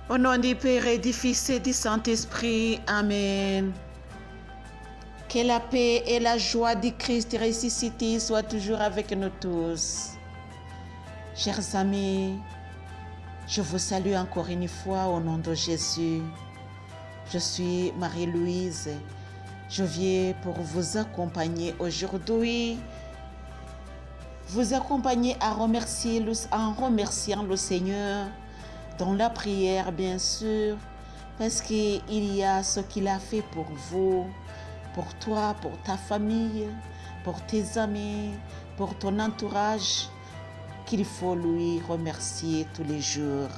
Au nom du Père et du Fils et du Saint-Esprit. Amen. Que la paix et la joie du Christ ressuscité soient toujours avec nous tous. Chers amis, je vous salue encore une fois au nom de Jésus. Je suis Marie-Louise. Je viens pour vous accompagner aujourd'hui. Vous accompagner en remerciant le Seigneur dans la prière, bien sûr, parce qu'il y a ce qu'il a fait pour vous, pour toi, pour ta famille, pour tes amis, pour ton entourage, qu'il faut lui remercier tous les jours.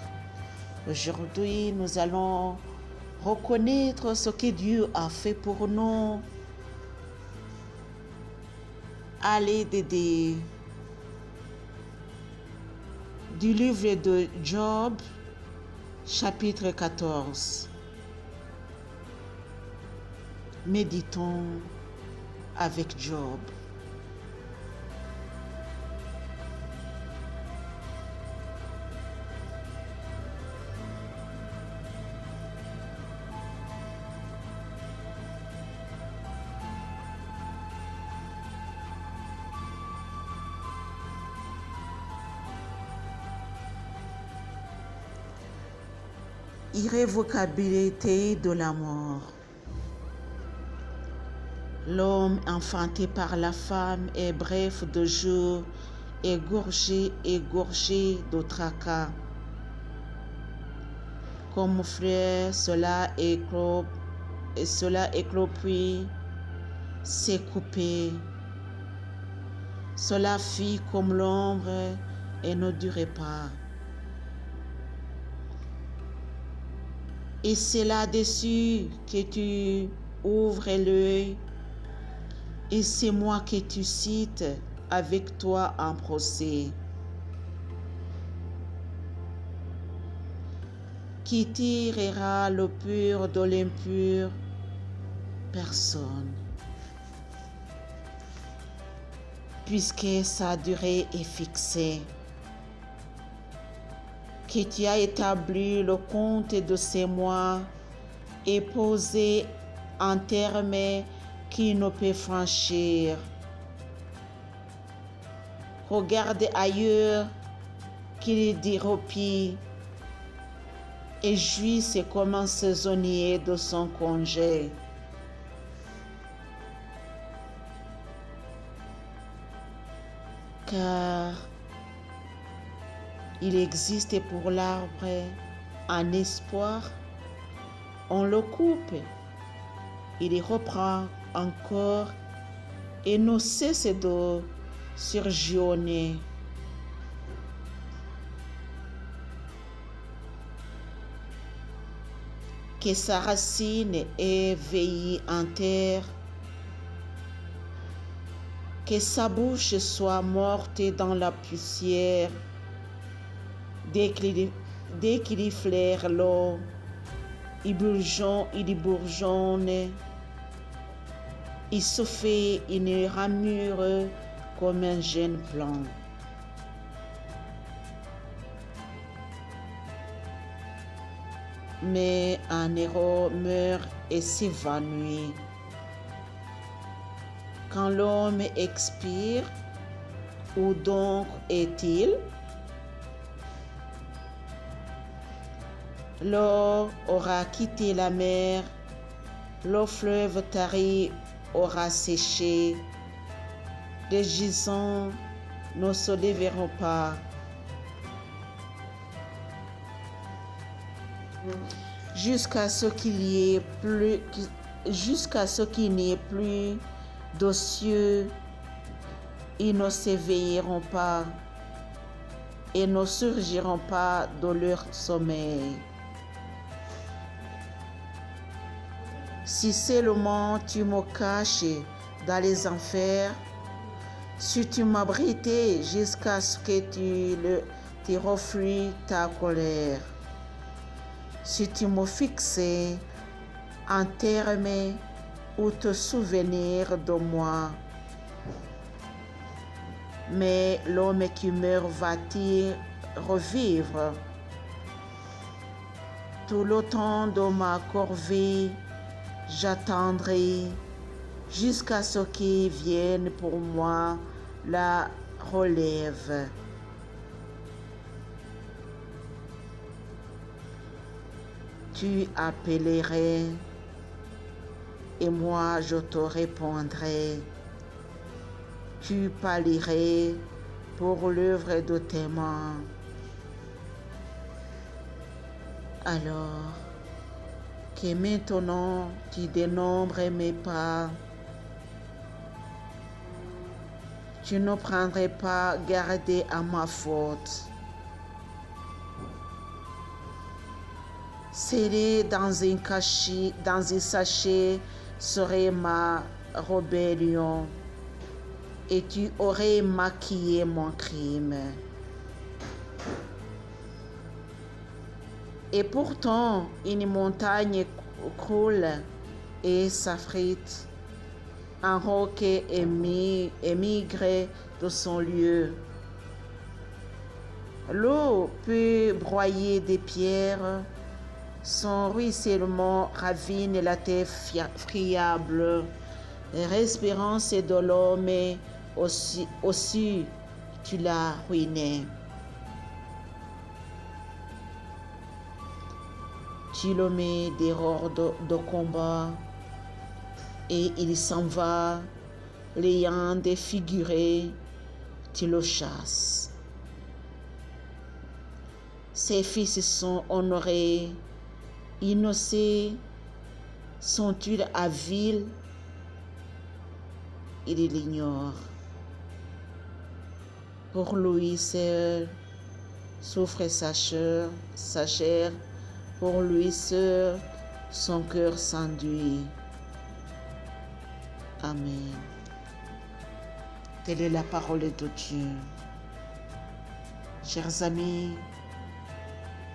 Aujourd'hui, nous allons reconnaître ce que Dieu a fait pour nous à l'aide du livre de Job, chapitre 14. Méditons avec Job. Irrévocabilité de la mort. L'homme enfanté par la femme est bref de jours, égorgé de tracas. Comme fleur, cela éclot puis s'est coupé. Cela fuit comme l'ombre et ne durait pas. Et c'est là-dessus que tu ouvres l'œil, et c'est moi que tu cites avec toi en procès. Qui tirera le pur de l'impur? Personne. Puisque sa durée est fixée. Que tu as établi le compte de ces mois et posé un terme qui ne peut franchir. Regarde ailleurs qu'il dit repos et jouisse comme un saisonnier de son congé. Car il existe pour l'arbre un espoir, on le coupe, il reprend encore et ne cesse de surgionner. Que sa racine est veillée en terre, que sa bouche soit morte dans la poussière. Dès qu'il flaire l'eau, il bourgeonne, il se fait une ramure comme un jeune plant. Mais un héros meurt et s'évanouit. Quand l'homme expire, où donc est-il? L'eau aura quitté la mer, le fleuve tari aura séché, les gisants ne se lèveront pas. Jusqu'à ce qu'il n'y ait plus de cieux, ils ne s'éveilleront pas et ne surgiront pas de leur sommeil. Si seulement tu me caches dans les enfers, si tu m'abritais jusqu'à ce que tu reflues ta colère, si tu me fixais un terme ou te souvenir de moi. Mais l'homme qui meurt va-t-il revivre? Tout le temps de ma corvée, j'attendrai jusqu'à ce qu'il vienne pour moi la relève. Tu appellerais et moi je te répondrai. Tu pâlirais pour l'œuvre de tes mains. Alors que maintenant tu dénombres mes pas, tu ne prendrais pas garde à ma faute. Scellé dans un sachet serait ma rébellion, et tu aurais maquillé mon crime. Et pourtant, une montagne croule et s'affrite. Un roc émigre de son lieu. L'eau peut broyer des pierres. Son ruissellement ravine la terre friable. L'espérance de l'homme aussi tu l'as ruiné. Tu le mets dehors de combat et il s'en va, l'ayant défiguré, tu le chasses. Ses fils sont honorés, innocents, sont-ils aviles? Il l'ignore. Pour lui seul souffre sa chair, pour lui seul son cœur s'enduit. Amen. Telle est la parole de Dieu. Chers amis,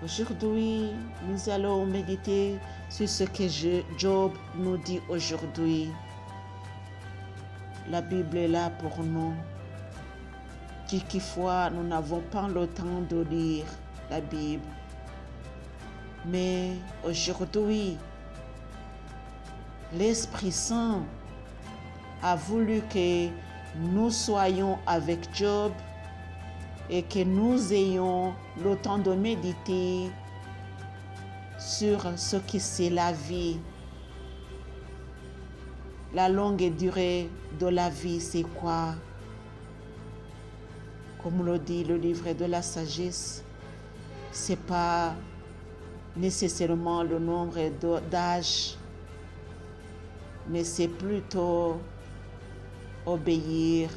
aujourd'hui, nous allons méditer sur ce que Job nous dit aujourd'hui. La Bible est là pour nous. Quelquefois, nous n'avons pas le temps de lire la Bible. Mais aujourd'hui, l'Esprit Saint a voulu que nous soyons avec Job et que nous ayons le temps de méditer sur ce que c'est la vie. La longue durée de la vie, c'est quoi? Comme le dit le livre de la sagesse, c'est pas nécessairement le nombre d'âges, mais c'est plutôt obéir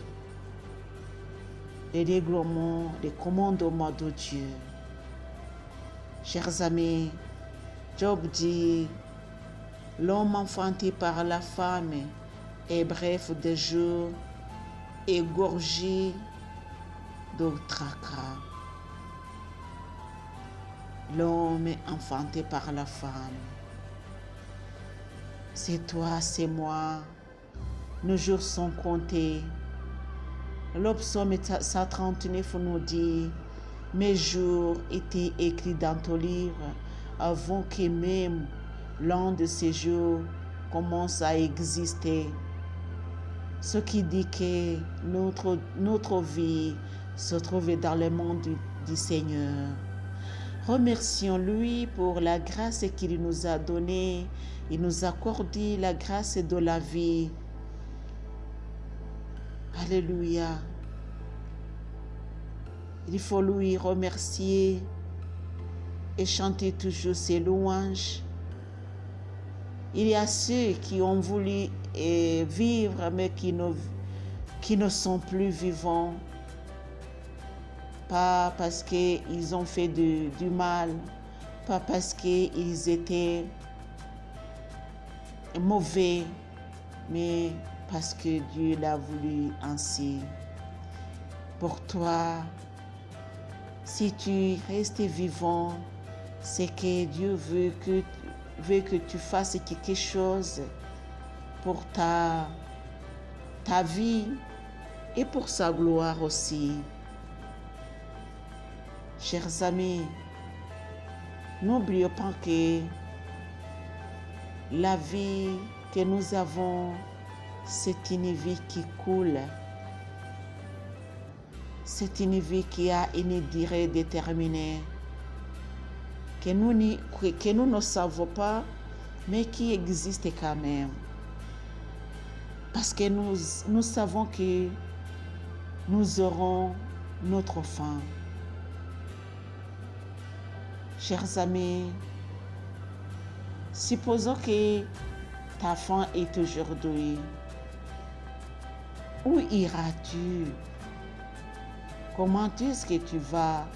les règlements, les commandements de Dieu. Chers amis, Job dit, l'homme enfanté par la femme est bref de jours, égorgé de tracas. L'homme enfanté par la femme. C'est toi, c'est moi. Nos jours sont comptés. Le psaume 139 nous dit, mes jours étaient écrits dans ton livre avant que même l'un de ces jours commence à exister. Ce qui dit que notre vie se trouve dans le monde du Seigneur. Remercions-lui pour la grâce qu'il nous a donnée. Il nous a accordé la grâce de la vie. Alléluia. Il faut lui remercier et chanter toujours ses louanges. Il y a ceux qui ont voulu vivre mais qui ne sont plus vivants. Pas parce qu'ils ont fait du mal, pas parce qu'ils étaient mauvais, mais parce que Dieu l'a voulu ainsi. Pour toi, si tu restes vivant, c'est que Dieu veut que tu fasses quelque chose pour ta vie et pour sa gloire aussi. Chers amis, N'oublions pas que la vie que nous avons, c'est une vie qui coule. C'est une vie qui a une durée déterminée, que nous ne savons pas, mais qui existe quand même. Parce que nous savons que nous aurons notre fin. Chers amis, supposons que ta fin est aujourd'hui. Où iras-tu? Comment est-ce que tu vas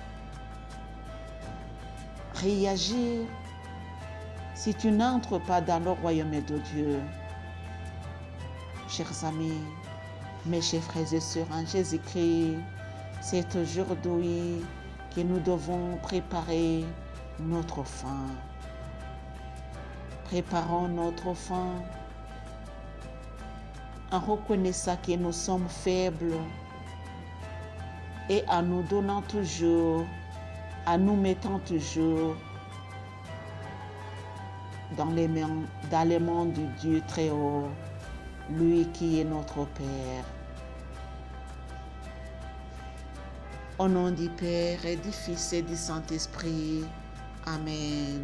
réagir si tu n'entres pas dans le royaume de Dieu? Chers amis, mes chers frères et sœurs en Jésus-Christ, c'est aujourd'hui que nous devons préparer notre fin. Préparons notre fin en reconnaissant que nous sommes faibles et en nous donnant toujours, en nous mettant toujours dans les mains du Dieu très haut, lui qui est notre Père. Au nom du Père et du Fils et du Saint-Esprit. Amen.